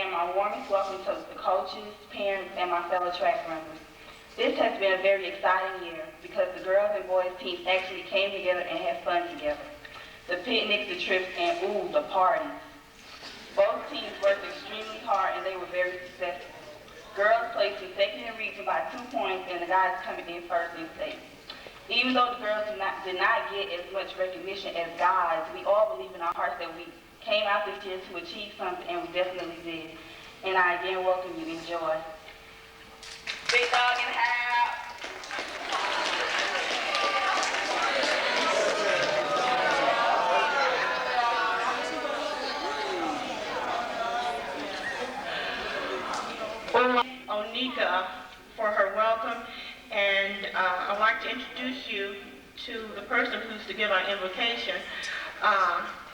extend my warmest welcome to the coaches, parents, and my fellow track runners. This has been a very exciting year because the girls and boys teams actually came together and had fun together. The picnics, the trips, and the parties. Both teams worked extremely hard and they were very successful. Girls placed in second in region by 2 points and the guys coming in first in state. Even though the girls did not get as much recognition as guys, we all believe in our hearts that we came out this year to achieve something, and we definitely did. And I again welcome you. Enjoy. Big dog in the house. Onika for her welcome, and I'd like to introduce you to the person who's to give our invocation.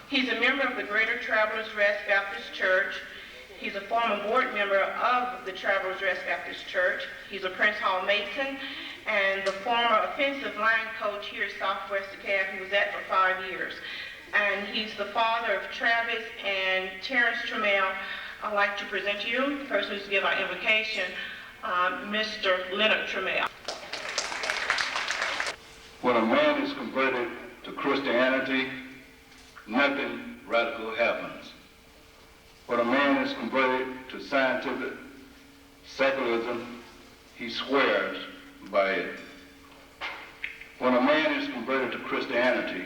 He's a member of the Greater Travelers Rest Baptist Church. He's a former board member of the Travelers Rest Baptist Church. He's a Prince Hall Mason and the former offensive line coach here at Southwest Dekalb. He was at for 5 years. And he's the father of Travis and Terrence Trammell. I'd like to present to you the person who's to give our invocation, Mr. Leonard Trammell. When a man is converted to Christianity, nothing radical happens. When a man is converted to scientific secularism, he swears by it. When a man is converted to Christianity,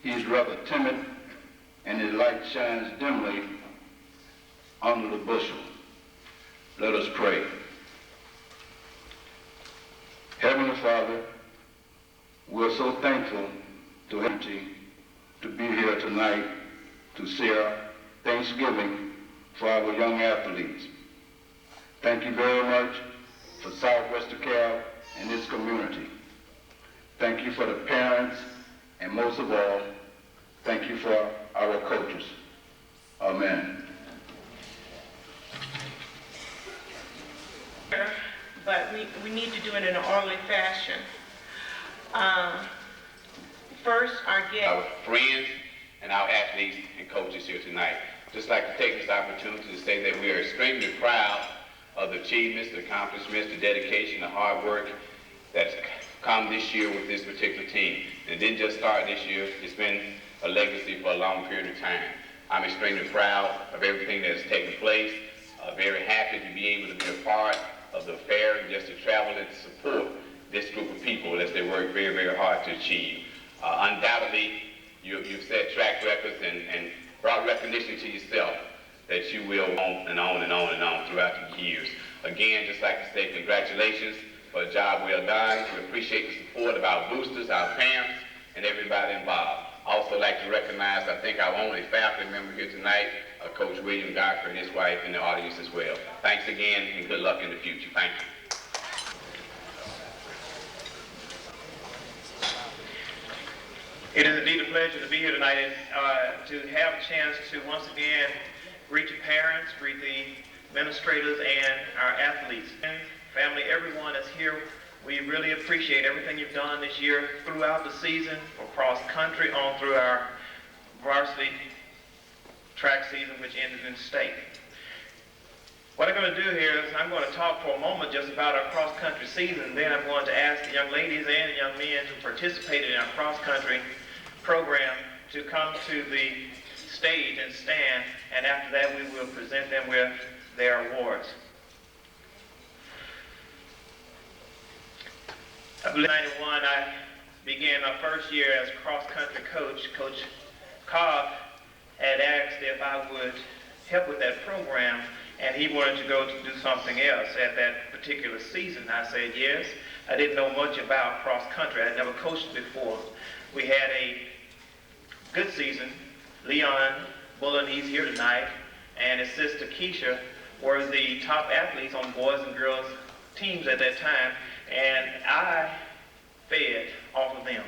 he is rather timid and his light shines dimly under the bushel. Let us pray. Heavenly Father, we're so thankful to be here tonight to share Thanksgiving for our young athletes. Thank you very much for Southwest Dekalb and its community. Thank you for the parents, and most of all, thank you for our coaches. Amen. But we need to do it in an orderly fashion. First, our guests. Our friends and our athletes and coaches here tonight. Just like to take this opportunity to say that we are extremely proud of the achievements, the accomplishments, the dedication, the hard work that's come this year with this particular team. And it didn't just start this year, it's been a legacy for a long period of time. I'm extremely proud of everything that has taken place, very happy to be able to be a part of the affair and just to travel and support this group of people as they work very, very hard to achieve. Undoubtedly, you've set track records and brought recognition to yourself that you will on and on and on and on throughout the years. Again, just like to say congratulations for a job well done. We appreciate the support of our boosters, our parents, and everybody involved. Also like to recognize, I think, our only faculty member here tonight, Coach William Gardner and his wife in the audience as well. Thanks again and good luck in the future. Thank you. It is indeed a pleasure to be here tonight and to have a chance to once again greet your parents, greet the administrators and our athletes. Family, everyone that's here, we really appreciate everything you've done this year throughout the season, for cross country on through our varsity track season, which ended in state. What I'm going to do here is I'm going to talk for a moment just about our cross country season, then I'm going to ask the young ladies and the young men who participated in our cross country program to come to the stage and stand, and after that we will present them with their awards. I believe in 1991 I began my first year as cross country coach. Coach Cobb had asked if I would help with that program, and he wanted to go to do something else at that particular season. I said yes. I didn't know much about cross country. I had never coached before. We had a good season. Leon Bullen, he's here tonight, and his sister Keisha were the top athletes on boys and girls teams at that time, and I fed off of them.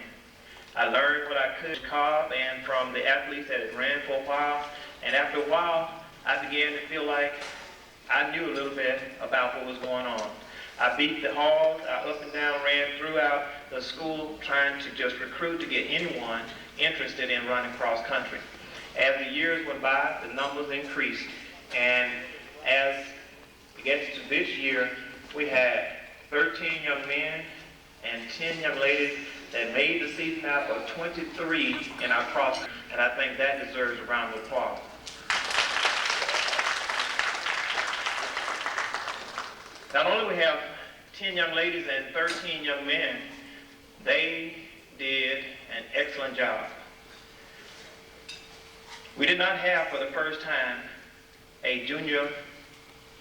I learned what I could Cobb and from the athletes that had ran for a while, and after a while I began to feel like I knew a little bit about what was going on. I beat the halls, I up and down ran throughout the school trying to just recruit to get anyone interested in running cross country. As the years went by, the numbers increased, and year, we had 13 young men and 10 young ladies that made the season out of 23 in our cross, and I think that deserves a round of applause. Not only we have 10 young ladies and 13 young men, they did an excellent job. We did not have, for the first time, a junior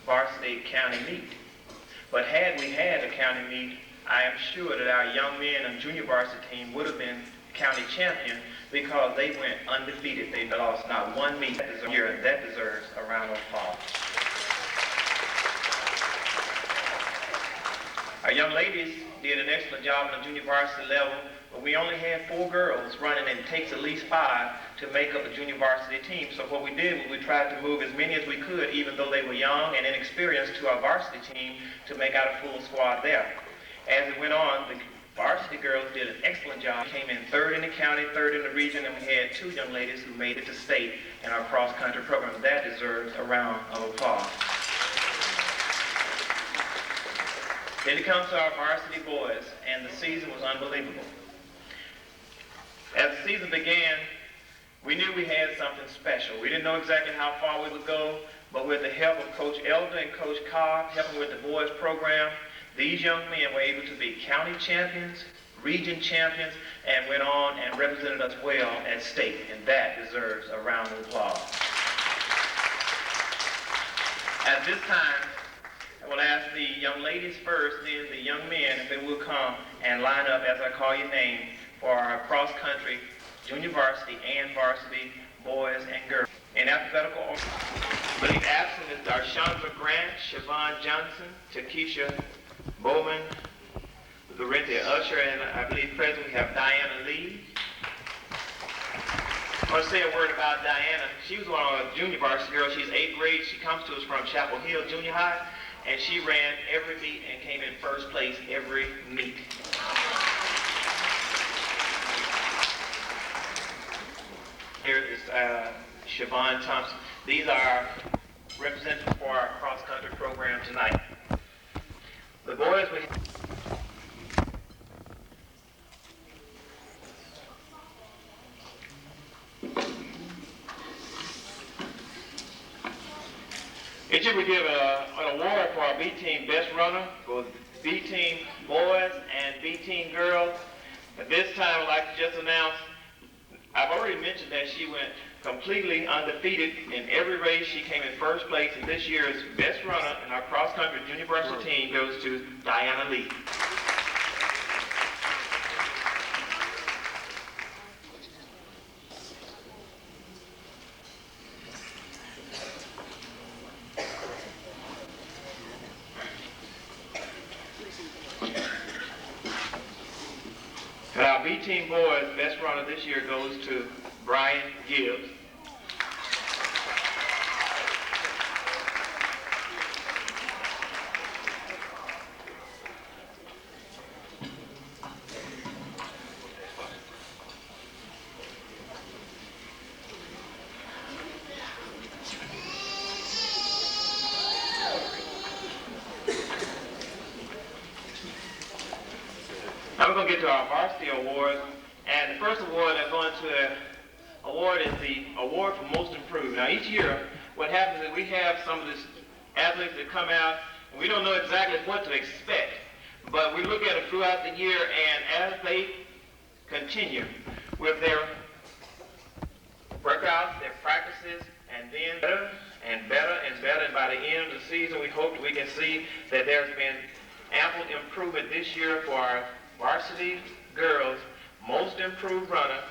varsity county meet. But had we had a county meet, I am sure that our young men and junior varsity team would have been county champion because they went undefeated. They lost not one meet this year, and that deserves a round of applause. Our young ladies did an excellent job on the junior varsity level, but we only had 4 girls running, and it takes at least 5 to make up a junior varsity team. So what we did was we tried to move as many as we could, even though they were young and inexperienced, to our varsity team to make out a full squad there. As it went on, the varsity girls did an excellent job. Came in 3rd in the county, 3rd in the region, and we had 2 young ladies who made it to state in our cross-country program. That deserves a round of applause. Then it comes to our varsity boys, and the season was unbelievable. As the season began, we knew we had something special. We didn't know exactly how far we would go, but with the help of Coach Elder and Coach Cobb, helping with the boys program, these young men were able to be county champions, region champions, and went on and represented us well at state, and that deserves a round of applause. At this time, I will ask the young ladies first, then the young men, if they will come and line up as I call your name for our cross-country, junior varsity, and varsity boys and girls. In alphabetical order, I believe absent is Darshondra Grant, Siobhan Johnson, Takesha Bowman, Lorenthia Usher, and I believe present we have Diana Lee. I want to say a word about Diana. She was one of our junior varsity girls. She's 8th grade. She comes to us from Chapel Hill Junior High, and she ran every meet and came in first place every meet. Here is Siobhan Thompson. These are our representatives for our cross-country program tonight. The boys we each year we give an award for our B team best runner for B team boys and B team girls. At this time, I'd like to just announce, I've already mentioned that she went completely undefeated in every race. She came in first place, and this year's best runner in our cross-country junior varsity team goes to Diana Lee. And our B team boys best runner this year goes to Brian Gibbs. Now we're going to get to our varsity award, and the first award I'm going to award is the award for most improved. Now each year what happens is we have some of these athletes that come out and we don't know exactly what to expect, but we look at them throughout the year, and as they continue with their workouts, their practices, and then better and better and better, and by the end of the season we hope that we can see that there's been ample improvement this year for our varsity girls. Most improved runner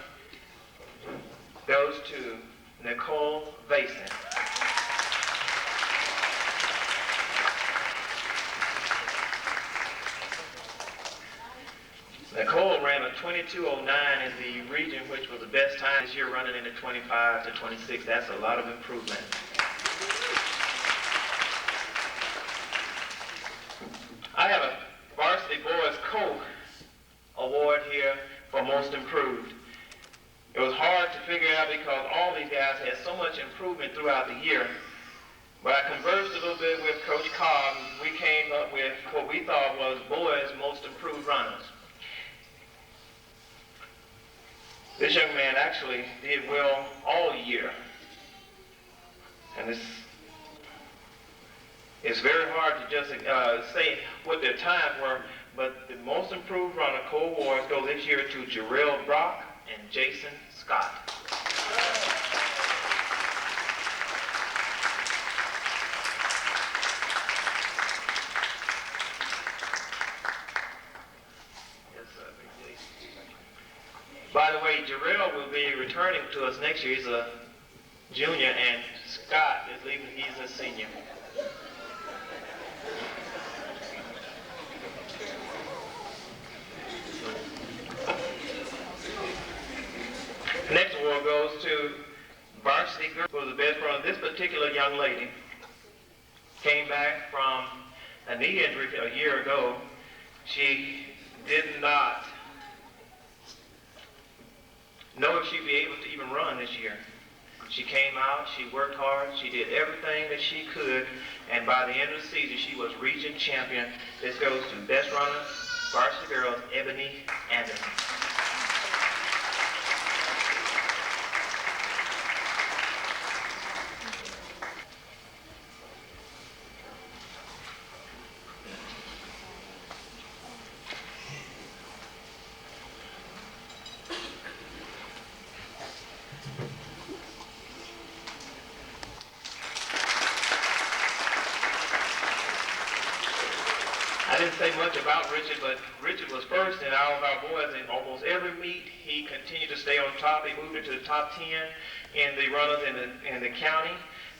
goes to Nicole Vason. Nicole ran a 22:09 in the region, which was the best time this year, running in the 25 to 26. That's a lot of improvement. I have a varsity boys co-award here for most improved. It was hard to figure out because all these guys had so much improvement throughout the year. But I conversed a little bit with Coach Cobb. We came what we thought was boys' most improved runners. This young man actually did well all year. And it's very hard to just say what their times were, but the most improved runner co-awards go this year to Jarrell Brock and Jason Scott. By the way, Jarrell will be returning to us next year. He's a junior, and Scott is leaving. He's a senior. The next award goes to Varsity Girl, who was the best runner. This particular young lady came back from a knee injury a year ago. She did not know if she'd be able to even run this year. She came out, she worked hard, she did everything that she could, and by the end of the season, she was region champion. This goes to best runner, Varsity Girls, Ebony Anderson. I didn't say much about Richard, but Richard was first in all of our boys in almost every meet. He continued to stay on top. He moved into the top 10 in the runners in the county.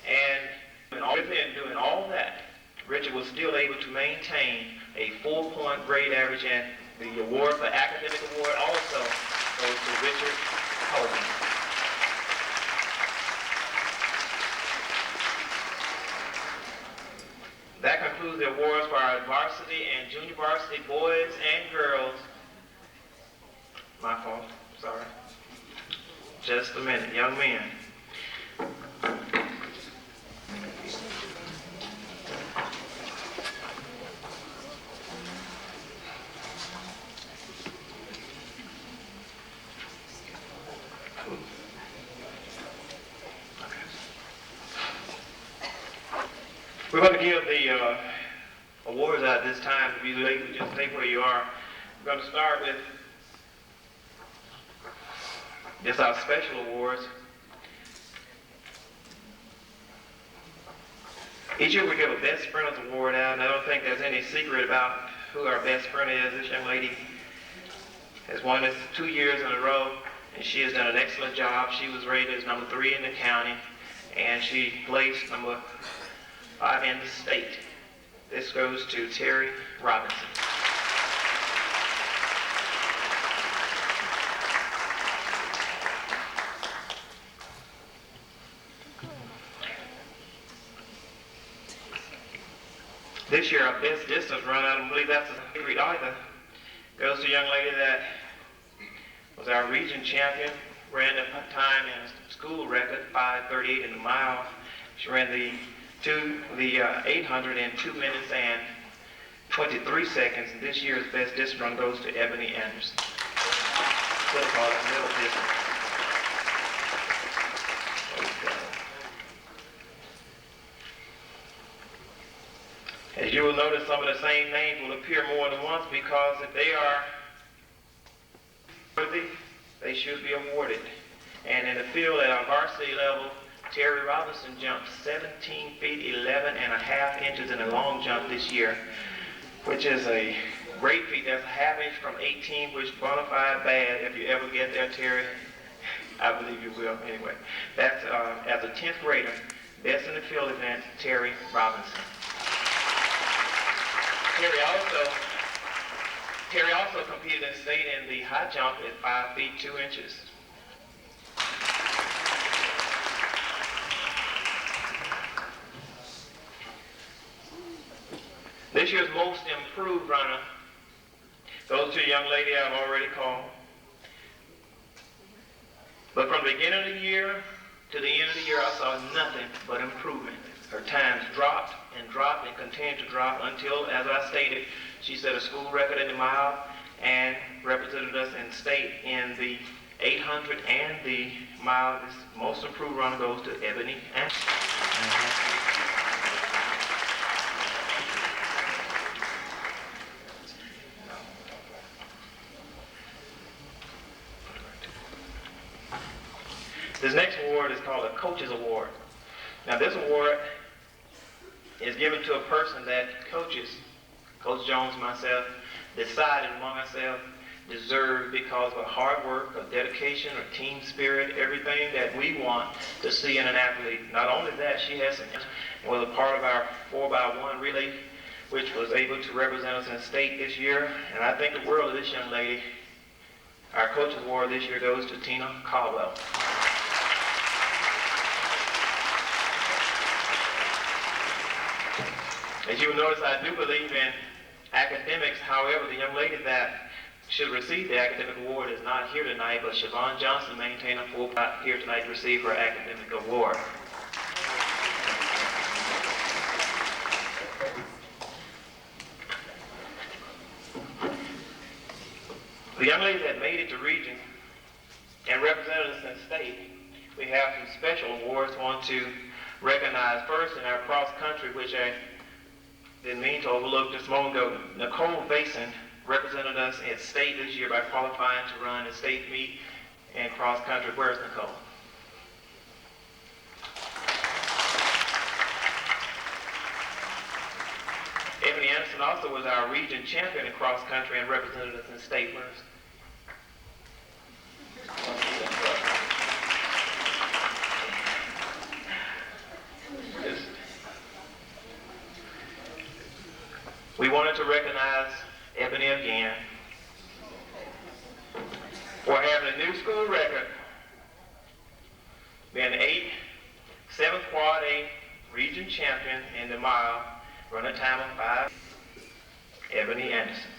And within doing all that, Richard was still able to maintain a 4-point grade average, and the award for academic award also goes to Richard Coleman. That concludes the awards for our varsity and junior varsity boys and girls. My fault, sorry. Just a minute, young men. We're going to give the awards out this time. If you're late, just stay where you are. We're going to start with just our special awards. Each year we give a Best Sprinters Award out, and I don't think there's any secret about who our best sprinter is. This young lady has won this 2 years in a row, and she has done an excellent job. She was rated as number 3 in the county, and she placed number 5 in the state. This goes to Terry Robinson. This year, our best distance run, I don't believe that's a secret either, goes to a young lady that was our region champion, ran the time in school record, 5:38 in the mile. She ran the 800 in 2 minutes and 23 seconds. And this year's best distance run goes to Ebony Anderson. We'll call it middle distance. As you will notice, some of the same names will appear more than once, because if they are worthy, they should be awarded. And in the field at our varsity level, Terry Robinson jumped 17 feet 11 and a half inches in a long jump this year, which is a great feat. That's a half inch from 18, which bona fide bad. If you ever get there, Terry, I believe you will anyway. That's, as a 10th grader, best in the field event, Terry Robinson. Terry also competed in state in the high jump at 5 feet 2 inches. This year's most improved runner goes to a young lady I've already called. But from the beginning of the year to the end of the year, I saw nothing but improvement. Her times dropped and dropped and continue to drop until, as I stated, she set a school record in the mile and represented us in state in the 800 and the mile. This most improved runner goes to Ebony Anderson. This next award is called a Coach's Award. Now this award is given to a person that coaches, Coach Jones and myself, decided among ourselves deserve because of hard work, of dedication, or team spirit, everything that we want to see in an athlete. Not only that, she has was a part of our 4x1 relay, which was able to represent us in state this year. And I think the world of this young lady. Our Coach's Award this year goes to Tina Caldwell. As you will notice, I do believe in academics. However, the young lady that should receive the academic award is not here tonight, but Siobhan Johnson, maintainer, here tonight to receive her academic award. The young lady that made it to region and represented us in state, we have some special awards I want to recognize. First, in our cross country, which I didn't mean to overlook just a moment ago, Nicole Vason represented us at state this year by qualifying to run a state meet in cross country. Where's Nicole? Ebony Anderson also was our region champion in cross country and represented us in state. Where's we wanted to recognize Ebony again for having a new school record, being 7th Quad A region champion in the mile, running a time of 5, Ebony Anderson.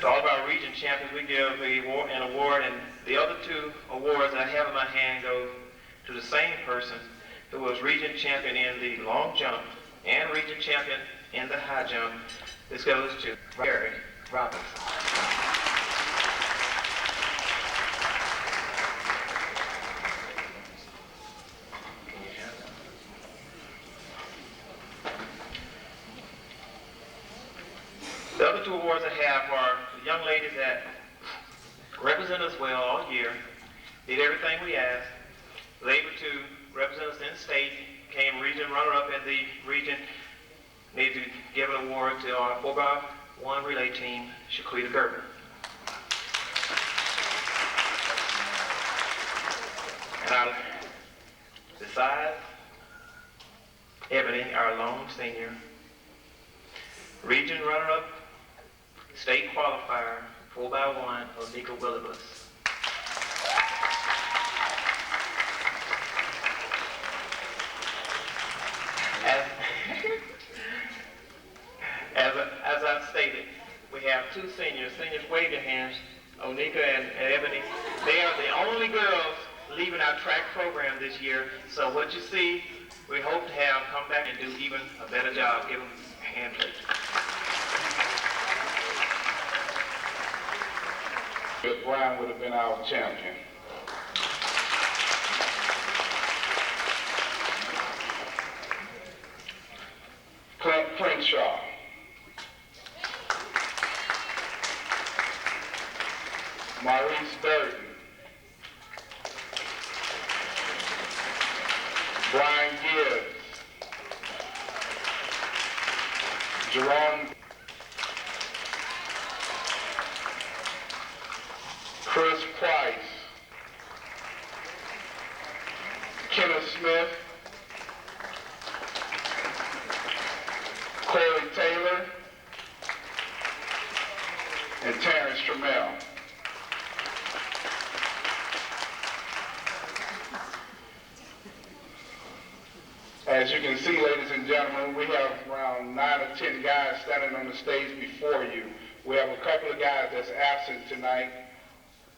To all of our region champions, we give an award, and the other 2 awards I have in my hand go to the same person who was region champion in the long jump and region champion in the high jump. This goes to Gary Robinson. The other 2 awards I have are the young ladies that represent us well all year, did everything we asked, was able to represent us in state, came region runner-up in the region. Need to give an award to our 4x1 relay team, Shaquita Gerber. And besides Ebony, our lone senior, region runner-up, state qualifier, 4x1, Onika Willibus. As I've stated, we have 2 seniors. Seniors, wave your hands. Onika and Ebony. They are the only girls leaving our track program this year. So what you see, we hope to have come back and do even a better job. Give them a hand, please. Brian would have been our champion. Clint Shaw. Maurice Burton. Brian Gibbs. Jerome. Chris Price. Kenneth Smith. Corey Taylor. And Terrence Trammell. As you can see, ladies and gentlemen, we have around 9 or 10 guys standing on the stage before you. We have have a couple of guys that's absent tonight,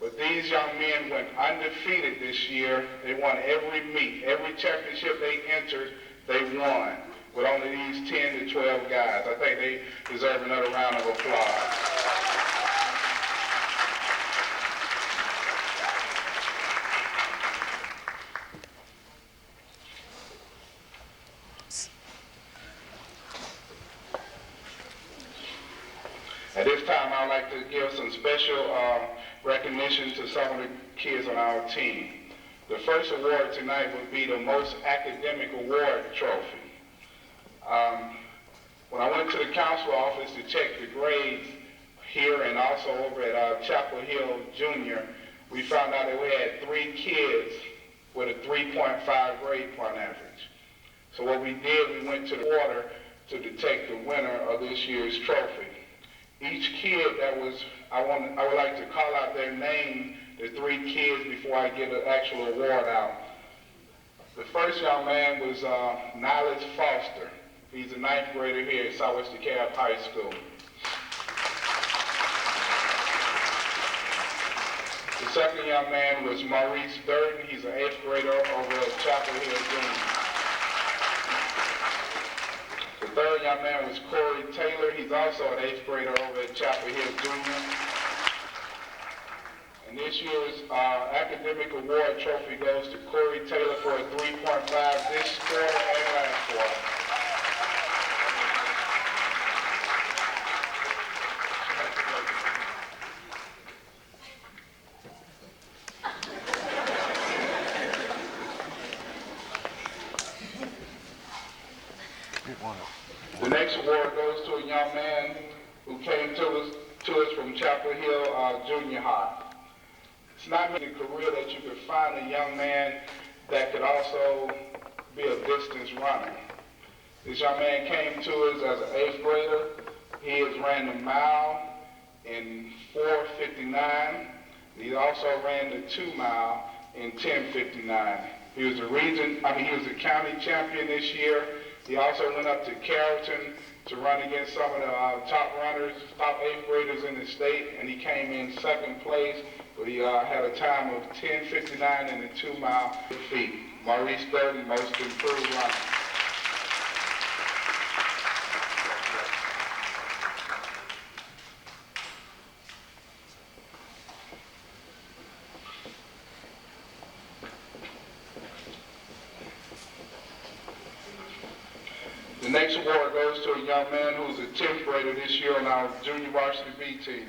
but these young men went undefeated this year. They won every meet, every championship they entered, they won with only these 10 to 12 guys. I think they deserve another round of applause. At this time, I'd like to give some special recognition to some of the kids on our team. The first award tonight would be the Most Academic Award Trophy. When I went to the council office to check the grades here and also over at Chapel Hill Junior, we found out that we had 3 kids with a 3.5 grade point average. So what we did, we went to the order to detect the winner of this year's trophy. Each kid that was, I would like to call out their name, the 3 kids, before I get an actual award out. The first young man was Niles Foster. He's a 9th grader here at Southwest Dekalb High School. The second young man was Maurice Durden. He's an 8th grader over at Chapel Hill Junior. The third young man was Corey Taylor. He's also an 8th grader over at Chapel Hill Junior. And this year's academic award trophy goes to Corey Taylor for a 3.5 this quarter and last quarter. The next award goes to a young man who came to us from Chapel Hill Junior High. It's not in a career that you could find a young man that could also be a distance runner. This young man came to us as an 8th grader. He has ran the mile in 4:59. He also ran the 2 mile in 10:59. He was a county champion this year. He also went up to Carrollton to run against some of the top runners, top 8th graders in the state, and he came in 2nd place, but he had a time of 10:59 in the 2 mile feet. Maurice Durden, most improved runner. The next award goes to a young man who's a 10th grader this year on our junior varsity B team.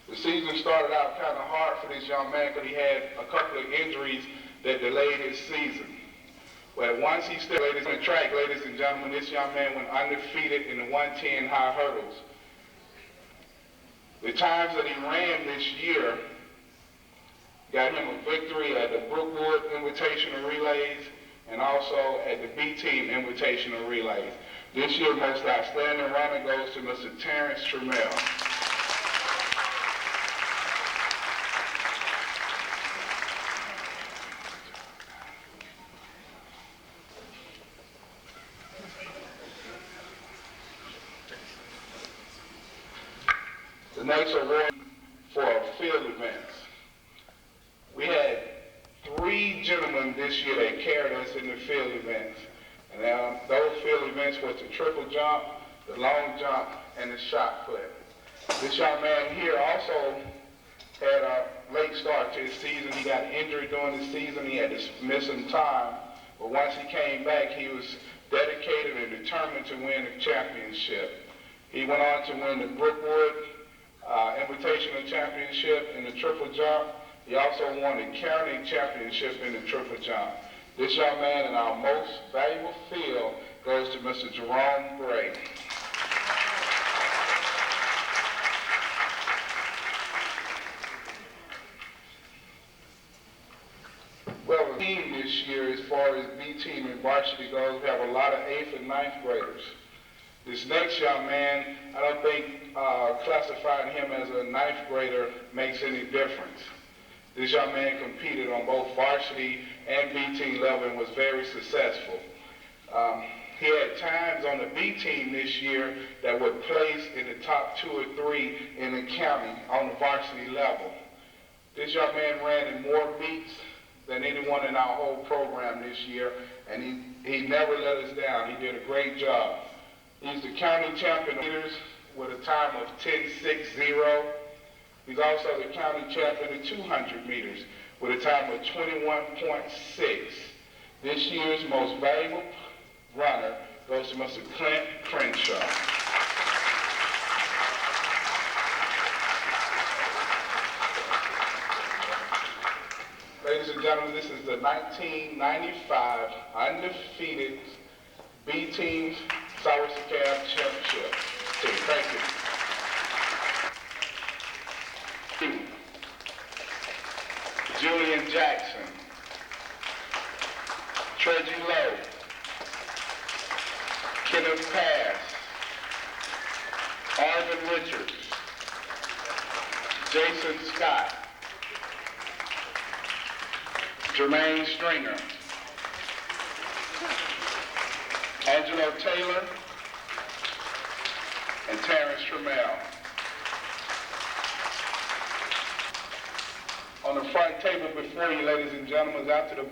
The season started out kind of hard for this young man because he had a couple of injuries that delayed his season. But once he stepped in the track, ladies and gentlemen, this young man went undefeated in the 110 high hurdles. The times that he ran this year got him a victory at the Brookwood Invitational Relays and also at the B-Team Invitational Relays. This year, most outstanding runner goes to Mr. Terrence Trammell. The next award for field events. We had 3 gentlemen this year that carried us in the field events. And those field events was the triple jump, the long jump, and the shot put. This young man here also had a late start to his season. He got injured during the season. He had to miss some time. But once he came back, he was dedicated and determined to win the championship. He went on to win the Brookwood Invitational Championship in the triple jump. He also won the county championship in the triple jump. This young man in our most valuable field goes to Mr. Jerome Gray. Well, the team this year, as far as B-Team and Varsity goes, we have a lot of 8th and 9th graders. This next young man, I don't think classifying him as a 9th grader makes any difference. This young man competed on both varsity and B-Team level and was very successful. He had times on the B team this year that would place in the top 2 or 3 in the county on the varsity level. This young man ran in more meets than anyone in our whole program this year, and he never let us down. He did a great job. He's the county champion of meters with a time of 10.60. He's also the county champion of 200 meters with a time of 21.6. This year's most valuable runner goes to Mr. Clint Crenshaw. Ladies and gentlemen, this is the 1995 undefeated B Team Southwest Dekalb Championship team. Thank you. Julian Jackson, Treji Lowe, Kenneth Pass, Arvin Richards, Jason Scott, Jermaine Stringer, Angelo Taylor, and Terrence Trammell. On the front table before you, ladies and gentlemen, after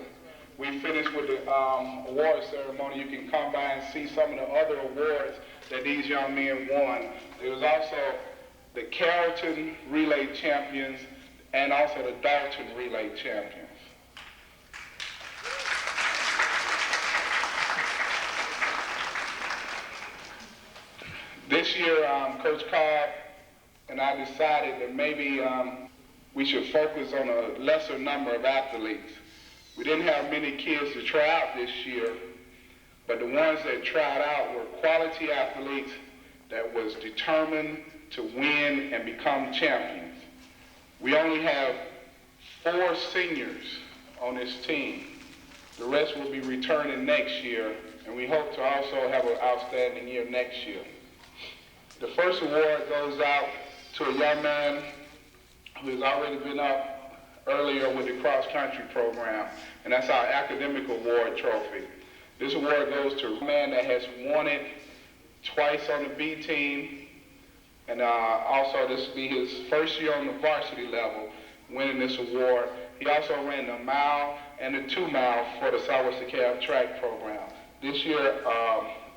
we finish with the award ceremony, you can come by and see some of the other awards that these young men won. There was also the Carrollton Relay Champions and also the Dalton Relay Champions. This year, Coach Cobb and I decided that maybe we should focus on a lesser number of athletes. We didn't have many kids to try out this year, but the ones that tried out were quality athletes that was determined to win and become champions. We only have 4 seniors on this team. The rest will be returning next year, and we hope to also have an outstanding year next year. The first award goes out to a young man who has already been up earlier with the cross-country program, and that's our academic award trophy. This award goes to a man that has won it twice on the B team, and also this will be his first year on the varsity level winning this award. He also ran the mile and the 2 mile for the Southwest Dekalb track program. This year,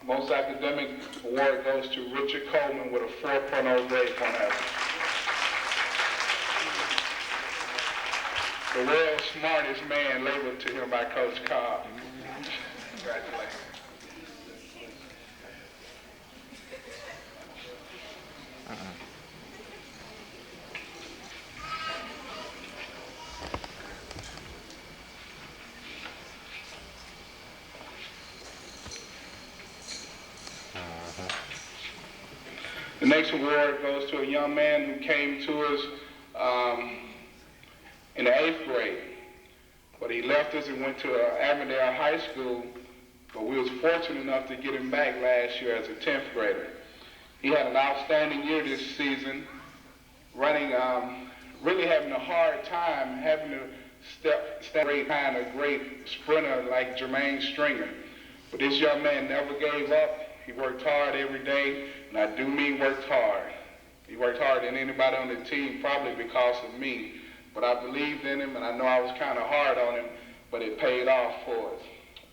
most academic award goes to Richard Coleman with a 4.0 grade point average. The world's smartest man labeled to him by Coach Cobb. Congratulations. The next award goes to a young man who came to us in the 8th grade. But he left us and went to Avondale High School, but we was fortunate enough to get him back last year as a 10th grader. He had an outstanding year this season, running, really having a hard time having to step behind a great sprinter like Jermaine Stringer. But this young man never gave up. He worked hard every day, and I do mean worked hard. He worked harder than anybody on the team, probably because of me. But I believed in him, and I know I was kind of hard on him, but it paid off for us.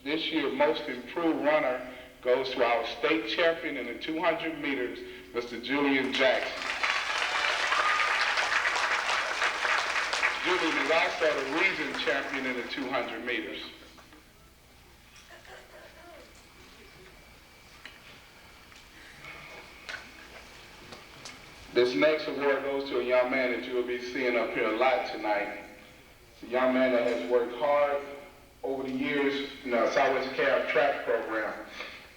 This year, most improved runner goes to our state champion in the 200 meters, Mr. Julian Jackson. Julian is also the region champion in the 200 meters. This next award goes to a young man that you will be seeing up here a lot tonight. It's a young man that has worked hard over the years in the Southwest Dekalb track program.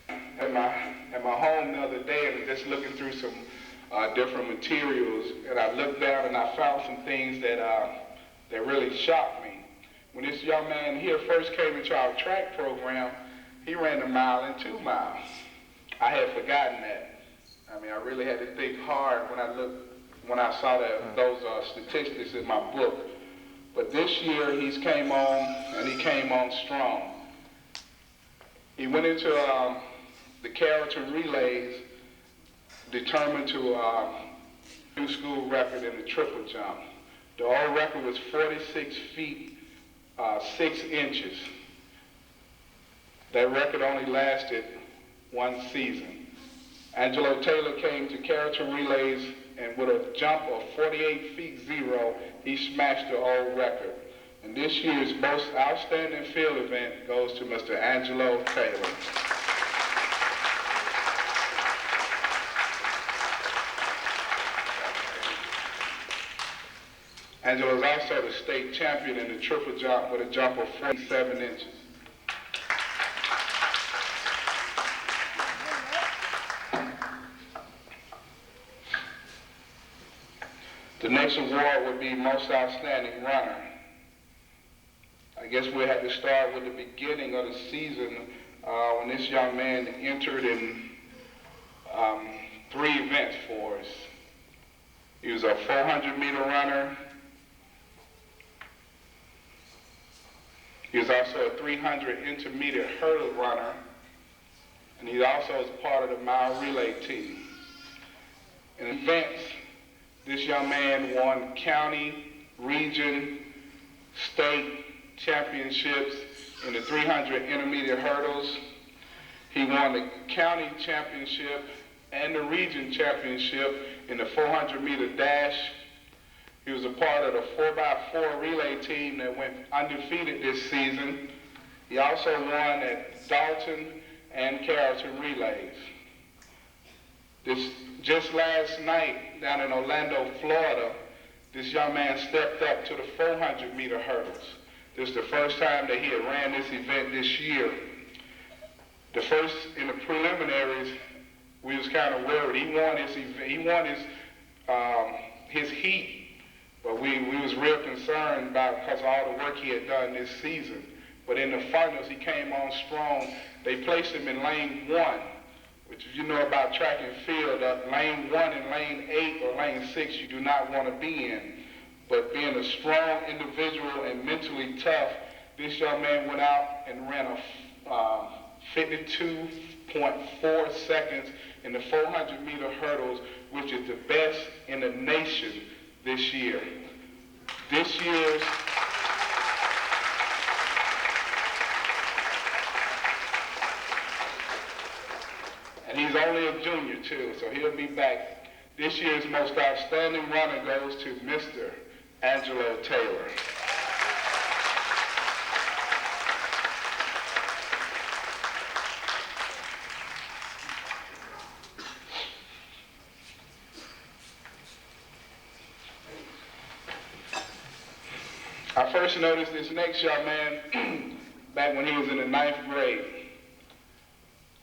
At my home the other day, I was just looking through some different materials, and I looked down and I found some things that really shocked me. When this young man here first came into our track program, he ran a mile and 2 miles. I had forgotten that. I mean, I really had to think hard when I saw those statistics in my book. But this year, he came on strong. He went into the character relays determined to new school record in the triple jump. The old record was 46 feet 6 inches. That record only lasted one season. Angelo Taylor came to character relays, and with a jump of 48 feet 0, he smashed the old record. And this year's most outstanding field event goes to Mr. Angelo Taylor. Angelo is also the state champion in the triple jump with a jump of 47 inches. The next award would be Most Outstanding Runner. I guess we had to start with the beginning of the season when this young man entered in 3 events for us. He was a 400-meter runner. He was also a 300 intermediate hurdle runner, and he also is part of the mile relay team. In events, this young man won county, region, state championships in the 300 intermediate hurdles. He won the county championship and the region championship in the 400-meter dash. He was a part of the 4x4 relay team that went undefeated this season. He also won at Dalton and Carrollton relays. Just last night down in Orlando, Florida, this young man stepped up to the 400-meter hurdles. This is the first time that he had ran this event this year. The first, in the preliminaries, we was kind of worried. He won his heat. But we was real concerned about because of all the work he had done this season. But in the finals, he came on strong. They placed him in lane 1, which if you know about track and field, lane 1 and lane 8 or lane 6 you do not want to be in. But being a strong individual and mentally tough, this young man went out and ran a 52.4 seconds in the 400-meter hurdles, which is the best in the nation this year. This year's and he's only a junior too, so he'll be back. This year's most outstanding runner goes to Mr. Angelo Taylor. I first noticed this next young man back when he was in the 9th grade.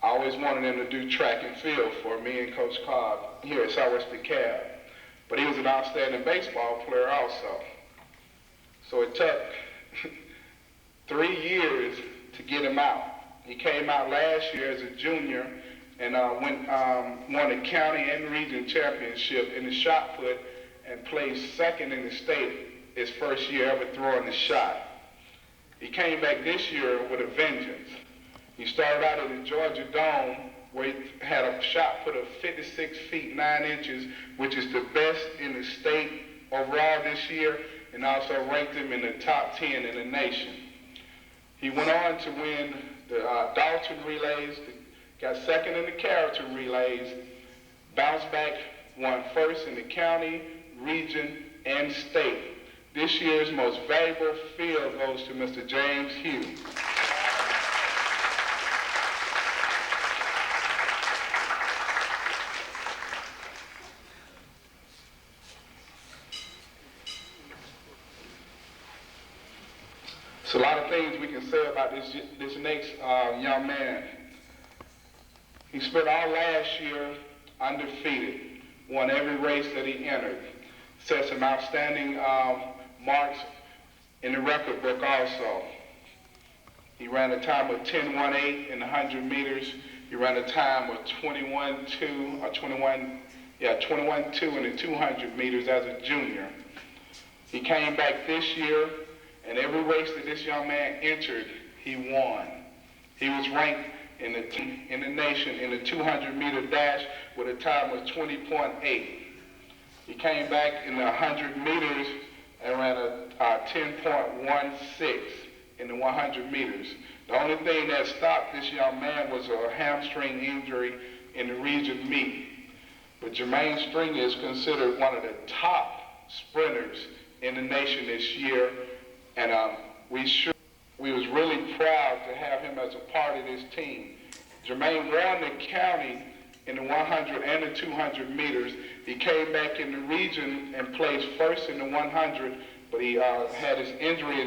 I always wanted him to do track and field for me and Coach Cobb here at Southwest Dekalb. But he was an outstanding baseball player also. So it took 3 years to get him out. He came out last year as a junior and won the county and region championship in the shot put and placed 2nd in the state his first year ever throwing the shot. He came back this year with a vengeance. He started out at the Georgia Dome where he had a shot put of 56 feet 9 inches, which is the best in the state overall this year, and also ranked him in the top 10 in the nation. He went on to win the Dalton relays, got 2nd in the Carrollton relays, bounced back, won 1st in the county, region, and state. This year's most valuable field goes to Mr. James Hughes. So a lot of things we can say about this next young man. He spent all last year undefeated, won every race that he entered, set some outstanding marks in the record book also. He ran a time of 10.18 in the 100 meters. He ran a time of 21.2 in the 200 meters as a junior. He came back this year, and every race that this young man entered, he won. He was ranked in the nation in the 200-meter dash with a time of 20.8. He came back in the 100 meters and ran a 10.16 in the 100 meters. The only thing that stopped this young man was a hamstring injury in the region meet. But Jermaine Stringer is considered one of the top sprinters in the nation this year, and we was really proud to have him as a part of this team. Jermaine won the county in the 100 and the 200 meters. He came back in the region and placed first in the 100, but he had his injury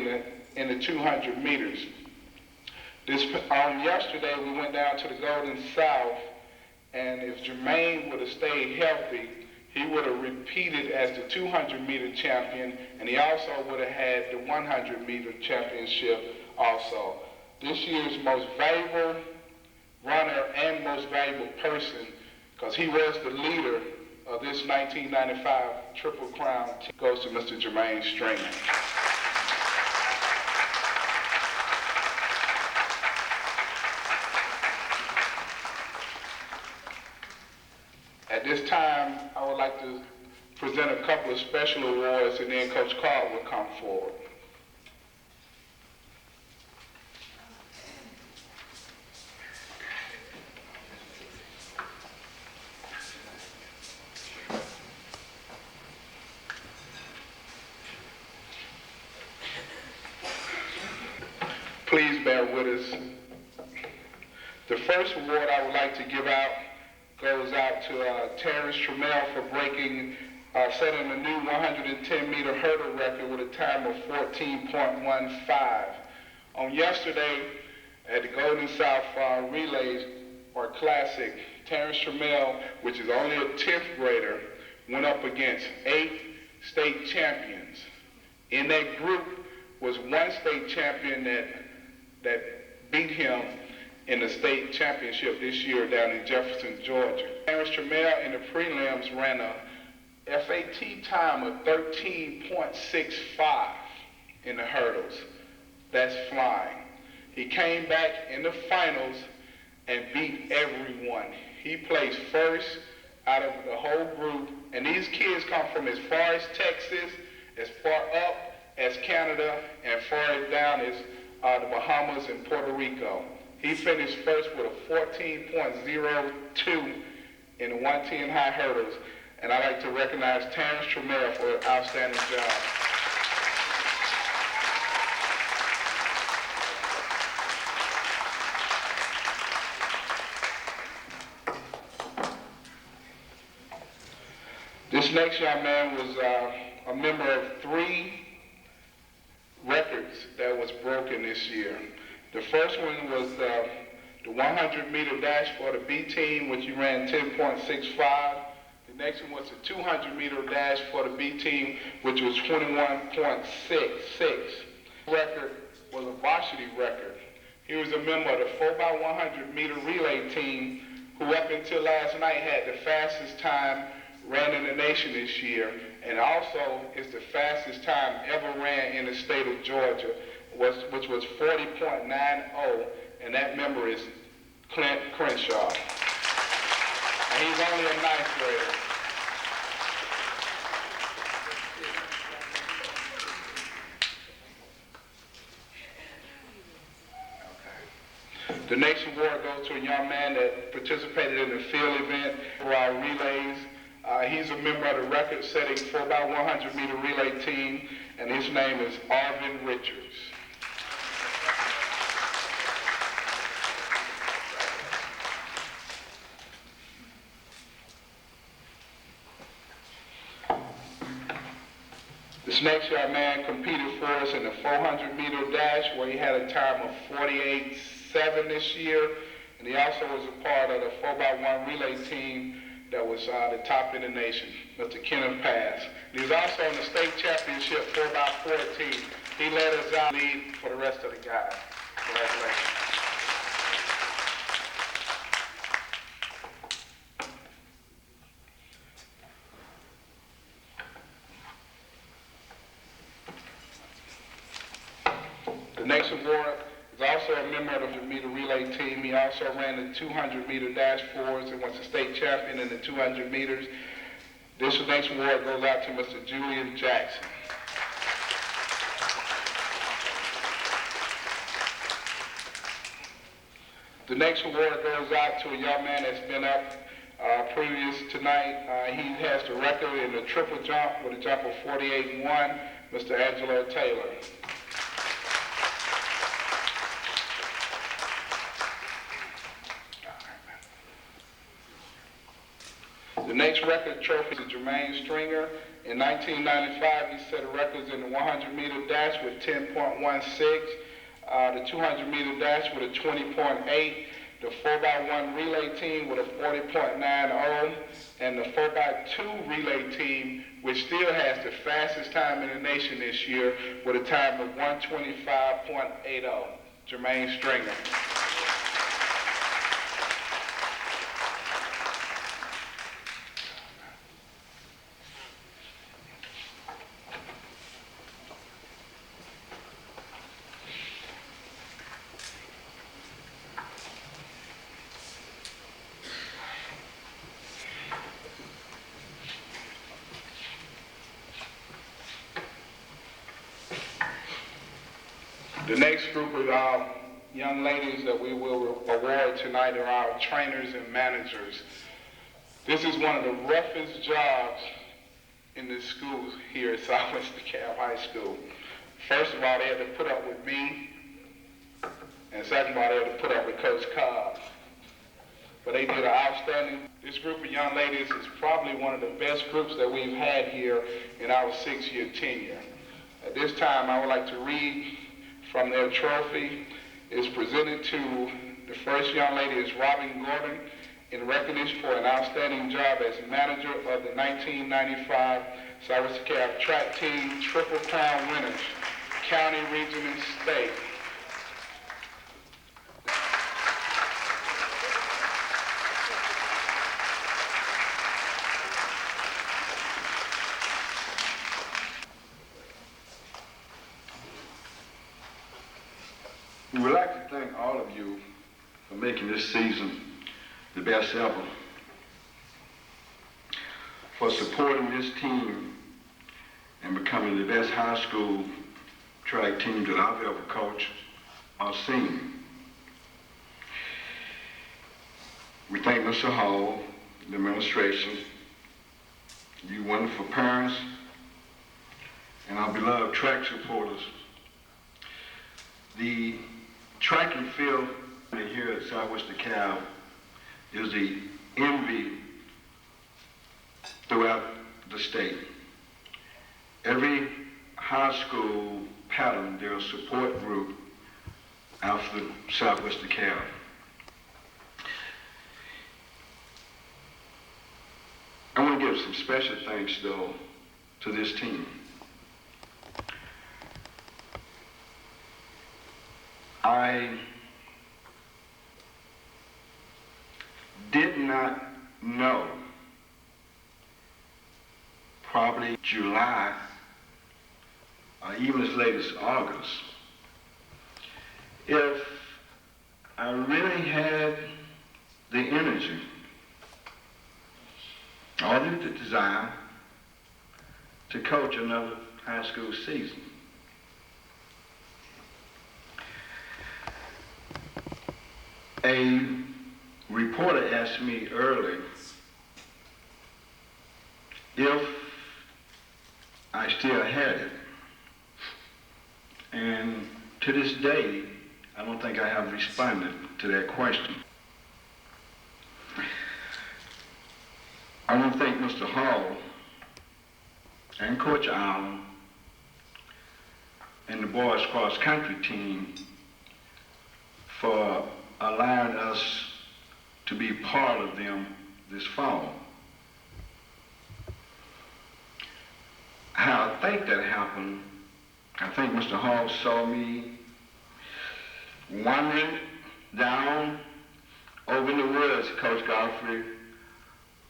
in the 200 meters. Yesterday we went down to the Golden South, and if Jermaine would have stayed healthy, he would have repeated as the 200-meter champion, and he also would have had the 100-meter championship also. This year's most valuable runner and most valuable person, because he was the leader of this 1995 Triple Crown team, goes to Mr. Jermaine Stringer. At this time, I would like to present a couple of special awards, and then Coach Carl will come forward. Please bear with us. The first award I would like to give out goes out to Terrence Trammell for setting a new 110-meter hurdle record with a time of 14.15. On yesterday, at the Golden South Relays, or Classic, Terrence Trammell, which is only a 10th grader, went up against 8 state champions. In that group was one state champion that beat him in the state championship this year down in Jefferson, Georgia. Terrence Trammell in the prelims ran a FAT time of 13.65 in the hurdles. That's flying. He came back in the finals and beat everyone. He placed first out of the whole group, and these kids come from as far as Texas, as far up as Canada, and far down as the Bahamas and Puerto Rico. He finished first with a 14.02 in the 110 high hurdles, and I'd like to recognize Terrence Trammell for an outstanding job. This next young man was a member of 3 records that was broken this year. The first one was the 100-meter dash for the B team, which he ran 10.65. The next one was the 200-meter dash for the B team, which was 21.66. The record was a varsity record. He was a member of the 4x100-meter relay team, who up until last night had the fastest time ran in the nation this year, and also is the fastest time ever ran in the state of Georgia, which was 40.90, and that member is Clint Crenshaw. And he's only a 9th grader. Okay. The next award goes to a young man that participated in the field event for our relays. He's a member of the record-setting 4x100-meter relay team, and his name is Arvin Richards. This next young man competed for us in the 400-meter dash, where he had a time of 48.7 this year, and he also was a part of the 4x1 relay team that was the top in the nation, Mr. Kenneth Pass. He was also in the state championship 4x14. He led us out lead for the rest of the guys. Congratulations. The next award is He's also a member of the 100-meter relay team. He also ran the 200-meter dash forwards and was a state champion in the 200 meters. This next award goes out to Mr. Julian Jackson. The next award goes out to a young man that's been up previous tonight. He has the record in the triple jump with a jump of 48.1, Mr. Angelo Taylor. The next record trophy is Jermaine Stringer. In 1995, he set records in the 100-meter dash with 10.16, the 200-meter dash with a 20.8, the 4x1 relay team with a 40.90, and the 4x2 relay team, which still has the fastest time in the nation this year, with a time of 125.80. Jermaine Stringer. The next group of young ladies that we will award tonight are our trainers and managers. This is one of the roughest jobs in this school here at Southwest Dekalb High School. First of all, they had to put up with me, and second of all, they had to put up with Coach Cobb. But they did an outstanding. This group of young ladies is probably one of the best groups that we've had here in our 6-year tenure. At this time, I would like to read from their trophy. Is presented to the first young lady is Robin Gordon in recognition for an outstanding job as manager of the 1995 Southwest Dekalb track team Triple Crown winners, county, region, and state. We would like to thank all of you for making this season the best ever, for supporting this team and becoming the best high school track team that I've ever coached or seen. We thank Mr. Hall, the administration, you wonderful parents, and our beloved track supporters. The track and field here at Southwest Dekalb is the envy throughout the state. Every high school pattern, there's a support group out for the Southwest Dekalb. I want to give some special thanks, though, to this team. I did not know, probably July, or even as late as August, if I really had the energy or the desire to coach another high school season. A reporter asked me earlier if I still had it. And to this day, I don't think I have responded to that question. I want to thank Mr. Hall and Coach Allen and the boys cross country team for allowing us to be part of them this fall. How I think that happened, I think Mr. Hall saw me wandering down over in the woods, Coach Godfrey,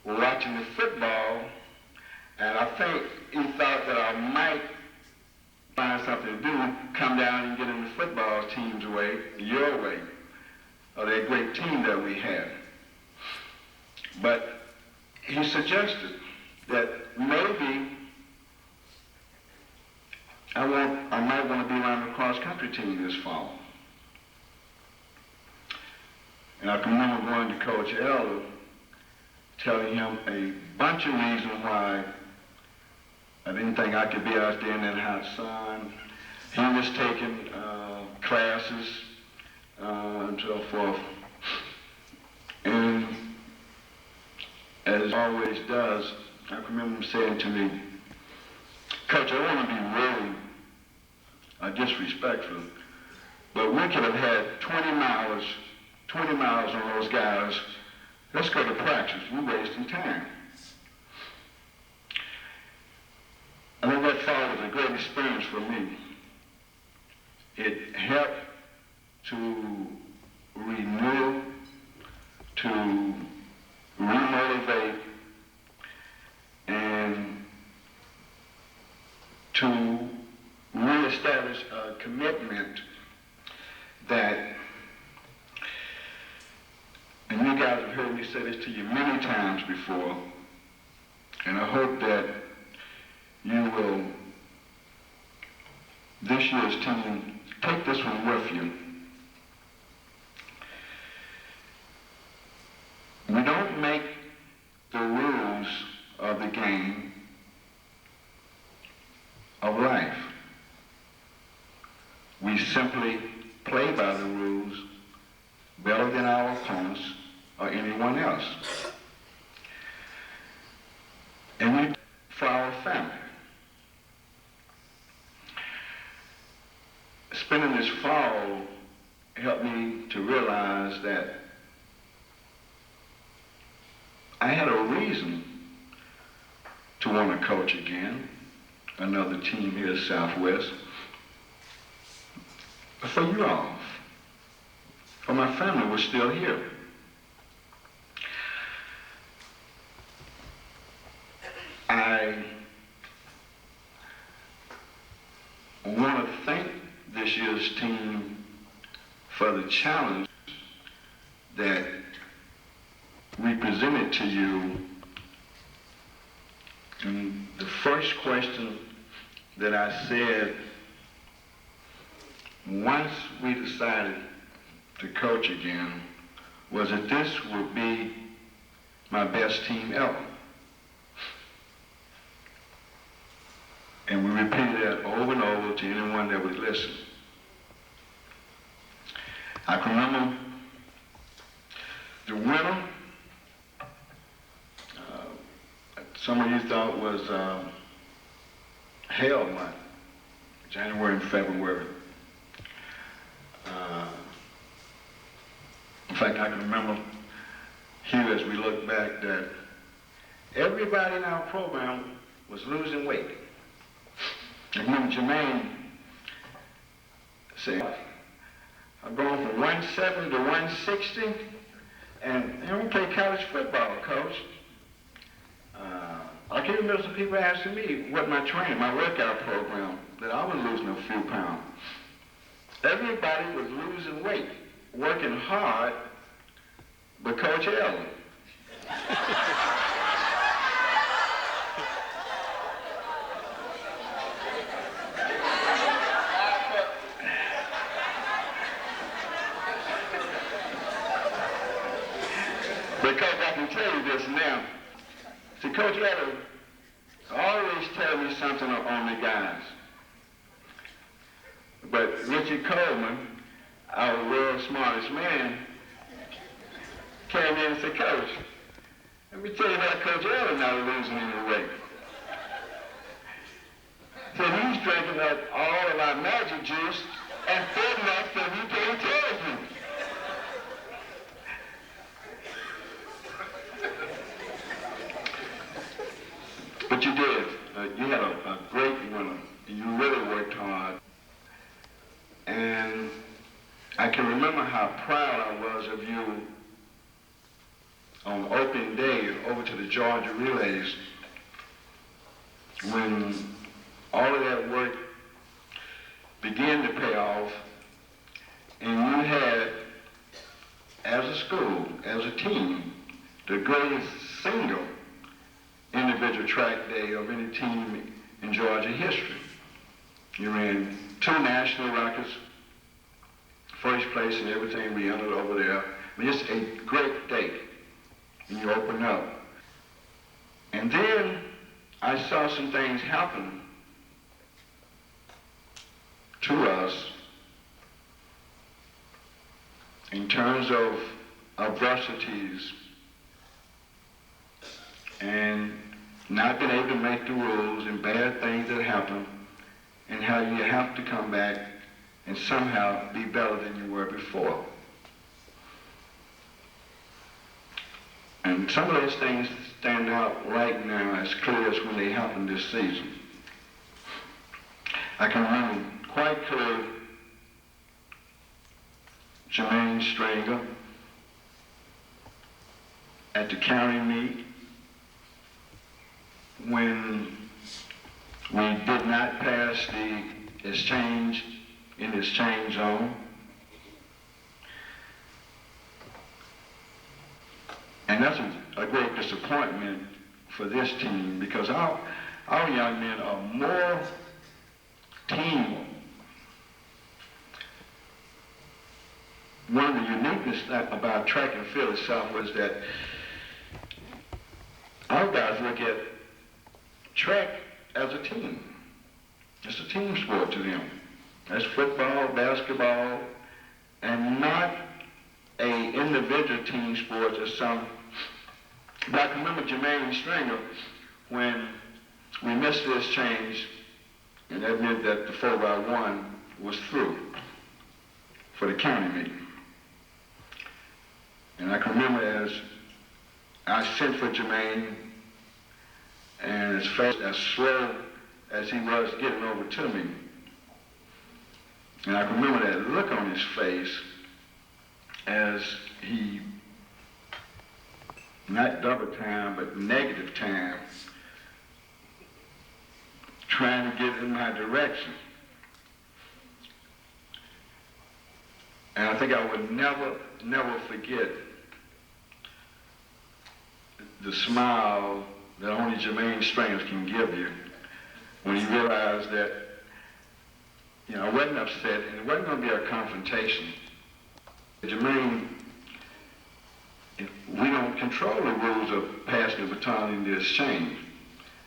watching the football, and I think he thought that I might find something to do, come down and get in the football team's way. suggested that maybe I might want to be around the cross-country team this fall. And I can remember going to Coach Elder, telling him a bunch of reasons why I didn't think I could be out there in that hot sun. He was taking classes and so forth. And as always does, I can remember him saying to me, Coach, I want to be rude or disrespectful, but we could have had 20 miles on those guys. Let's go to practice. We're wasting time. I think that fall was a great experience for me. It helped to renew, to remotivate, and to reestablish a commitment that, and you guys have heard me say this to you many times before, and I hope that you will, this year's team, take this one with you. We don't make the rules of the game of life. We simply play by the rules better than our opponents or anyone else. And we for our family. Spending this fall helped me to realize that I had a reason to want to coach again, another team here at Southwest, for you all, for my family was still here. I want to thank this year's team for the challenge that we presented to you. And the first question that I said once we decided to coach again was that this would be my best team ever. And we repeated that over and over to anyone that would listen. I can remember the winter. Some of you thought was hell month, January and February. In fact, I can remember here as we look back that everybody in our program was losing weight. I remember Jermaine saying, I've gone from 170 to 160, and I don't play college football, Coach. I can remember some people asking me what my training, my workout program, that I was losing a few pounds. Everybody was losing weight, working hard, but Coach Ellen. Because I can tell you this now. See, Coach Ellen always tell me something on the guys. But Richard Coleman, our world's smartest man, came in and said, Coach, let me tell you how Coach Ellen not losing any weight. So he's drinking up all of our magic juice and fitting us so he can't tell you. But you did. You had a great winter. You really worked hard. And I can remember how proud I was of you on opening day over to the Georgia Relays when all of that work began to pay off and you had, as a school, as a team, the greatest single individual track day of any team in Georgia history. You ran 2 national records, first place in everything we entered over there. I mean, just a great day. And you open up. And then I saw some things happen to us in terms of adversities and not being able to make the rules and bad things that happen, and how you have to come back and somehow be better than you were before. And some of those things stand out right now as clear as when they happened this season. I can remember quite clearly Jermaine Stringer at the county meet when we did not pass the exchange in the exchange zone. And that's a great disappointment for this team, because our young men are more team. One of the uniqueness about track and field itself was that our guys look at track as a team. It's a team sport to them. That's football, basketball, and not a individual team sport as some. But I can remember Jermaine Stringer when we missed this change, and that meant that the 4x1 was through for the county meet. And I can remember as I sent for Jermaine, and as fast, as slow as he was getting over to me, and I can remember that look on his face as he, not double time, but negative time, trying to get in my direction. And I think I would never forget the smile that only Jermaine Stringer can give you when he realized that, you know, I wasn't upset and it wasn't going to be a confrontation. Jermaine, we don't control the rules of passing the baton in the exchange.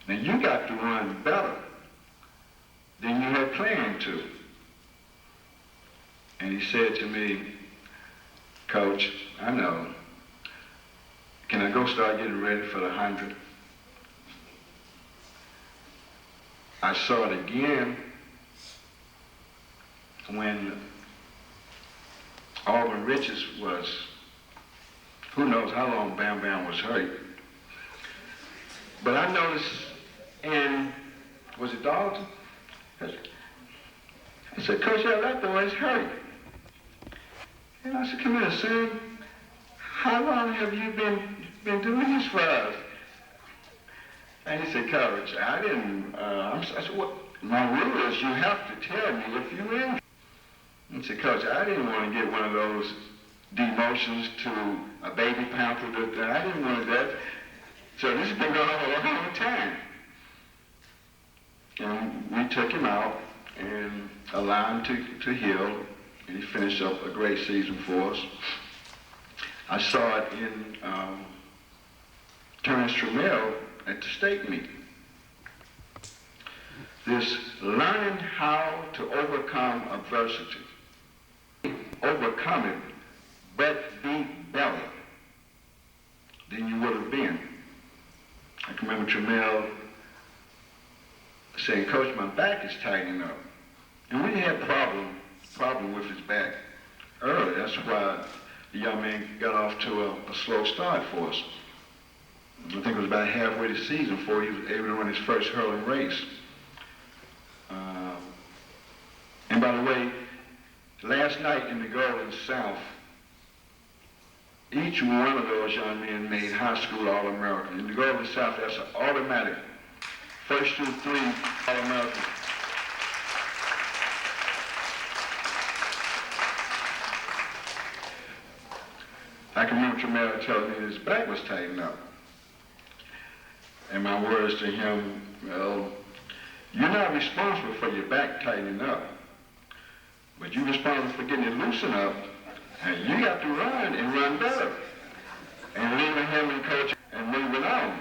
Now you got to run better than you had planned to. And he said to me, Coach, I know. Can I go start getting ready for the 100? I saw it again when Auburn Riches was, who knows how long Bam Bam was hurt. But I noticed in, was it Dalton? I said, Coach, that boy is hurt. And I said, come here, son. How long have you been doing this for us? And he said, Coach, I didn't, I said, what? My rule is you have to tell me if you're in. He said, Coach, I didn't want to get one of those demotions to a baby panther. I didn't want that. So this has been going on a long time. And we took him out and allowed him to heal, and he finished up a great season for us. I saw it in Terrence Trammell at the state meet. This learning how to overcome adversity. Overcome it, but be better than you would have been. I can remember Trammell saying, Coach, my back is tightening up. And we had problem with his back early. That's why the young man got off to a slow start for us. I think it was about halfway the season before he was able to run his first hurling race. And by the way, last night in the Golden South, each one of those young men made high school All-American. In the Golden South, that's an automatic. First through 3 All-American. I can remember Trammell telling me his back was tightening up. And my words to him, well, you're not responsible for your back tightening up, but you're responsible for getting it loosened up, and you have to run and run better. And leaving him and coach and moving on.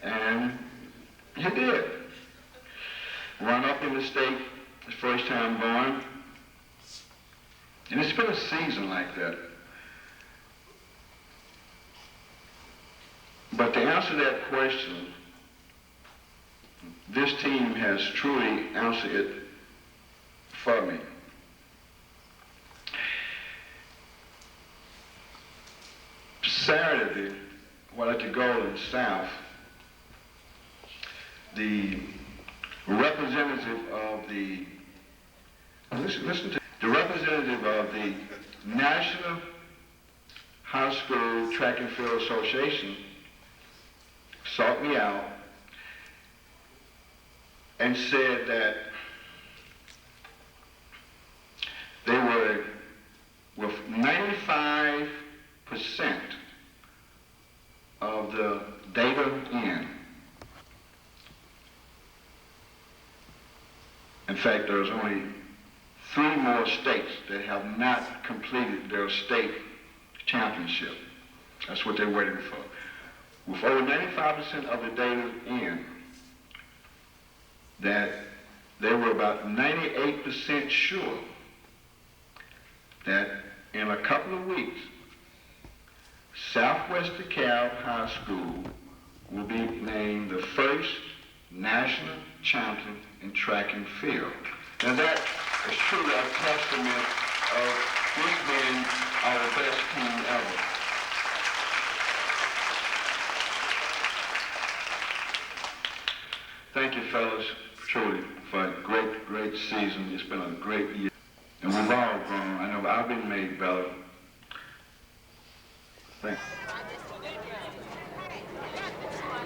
And he did. Run up in the state his first time going. And it's been a season like that. But to answer that question, this team has truly answered it for me. Saturday, while at the Golden South, the representative of the National High School Track and Field Association sought me out and said that they were with 95% of the data in. In fact, there's only 3 more states that have not completed their state championship. That's what they're waiting for. With over 95% of the data in, that they were about 98% sure that in a couple of weeks, Southwest Dekalb High School will be named the first national champion in track and field. Now that is truly a testament of this being our best team ever. Thank you, fellas, truly, for a great, great season. It's been a great year. And we've all grown. I know I've been made better. Thank you.